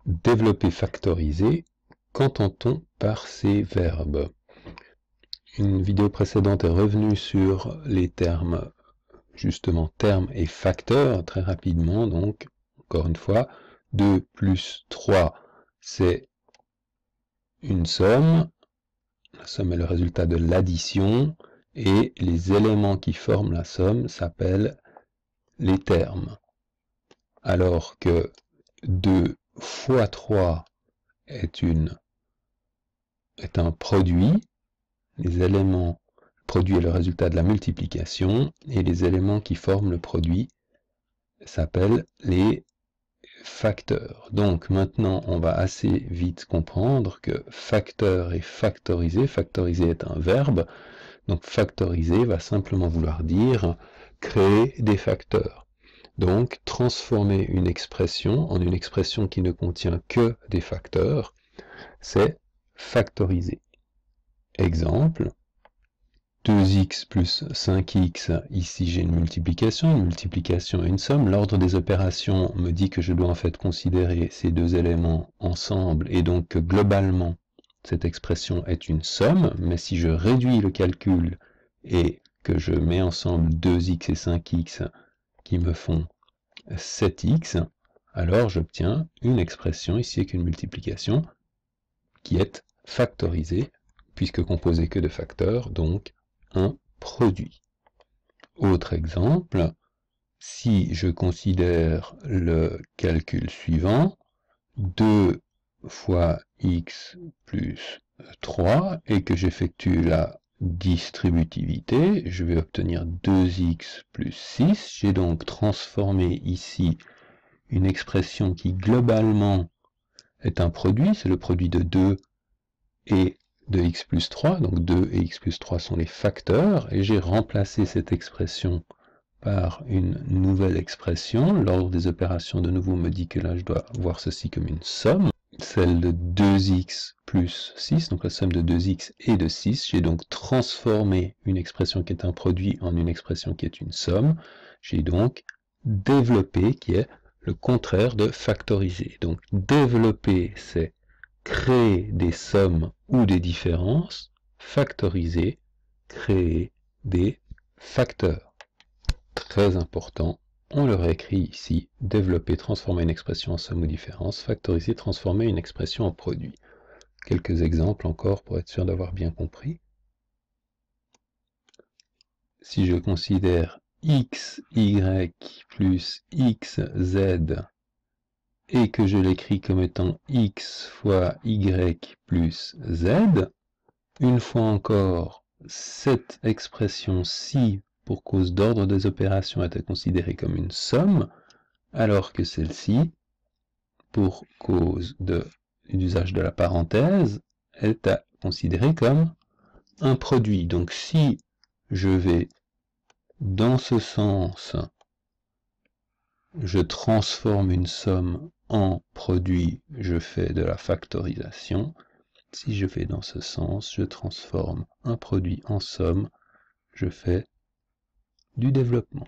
Développer, factoriser, qu'entend-on par ces verbes? Une vidéo précédente est revenue sur les termes, justement termes et facteurs, très rapidement, donc, encore une fois, 2 plus 3, c'est une somme, la somme est le résultat de l'addition, et les éléments qui forment la somme s'appellent les termes. Alors que 2 fois 3 est un produit, les éléments, le produit est le résultat de la multiplication, et les éléments qui forment le produit s'appellent les facteurs. Donc maintenant, on va assez vite comprendre que facteur et factoriser est un verbe, donc factoriser va simplement vouloir dire créer des facteurs. Donc transformer une expression en une expression qui ne contient que des facteurs, c'est factoriser. Exemple, 2x plus 5x, ici j'ai une multiplication et une somme. L'ordre des opérations me dit que je dois en fait considérer ces deux éléments ensemble, et donc que globalement, cette expression est une somme, mais si je réduis le calcul et que je mets ensemble 2x et 5x qui me font 7x, alors j'obtiens une expression ici avec une multiplication qui est factorisée, puisque composée que de facteurs, donc un produit. Autre exemple, si je considère le calcul suivant, 2 fois x plus 3, et que j'effectue la distributivité, je vais obtenir 2x plus 6. J'ai donc transformé ici une expression qui globalement est un produit, c'est le produit de 2 et de x plus 3, donc 2 et x plus 3 sont les facteurs, et j'ai remplacé cette expression par une nouvelle expression. L'ordre des opérations de nouveau me dit que là je dois voir ceci comme une somme, celle de 2x plus 6, donc la somme de 2x et de 6. J'ai donc transformé une expression qui est un produit en une expression qui est une somme. J'ai donc développé, qui est le contraire de factoriser. Donc développer, c'est créer des sommes ou des différences. Factoriser, créer des facteurs. Très important, on le réécrit ici, développer, transformer une expression en somme ou différence, factoriser, transformer une expression en produit. Quelques exemples encore pour être sûr d'avoir bien compris. Si je considère x, y plus x, z, et que je l'écris comme étant x fois y plus z, une fois encore, cette expression-ci, pour cause d'ordre des opérations, était considérée comme une somme, alors que celle-ci, pour cause d'usage de la parenthèse, est considérée comme un produit. Donc si je vais dans ce sens, je transforme une somme en produit, je fais de la factorisation. Si je vais dans ce sens, je transforme un produit en somme, je fais du développement.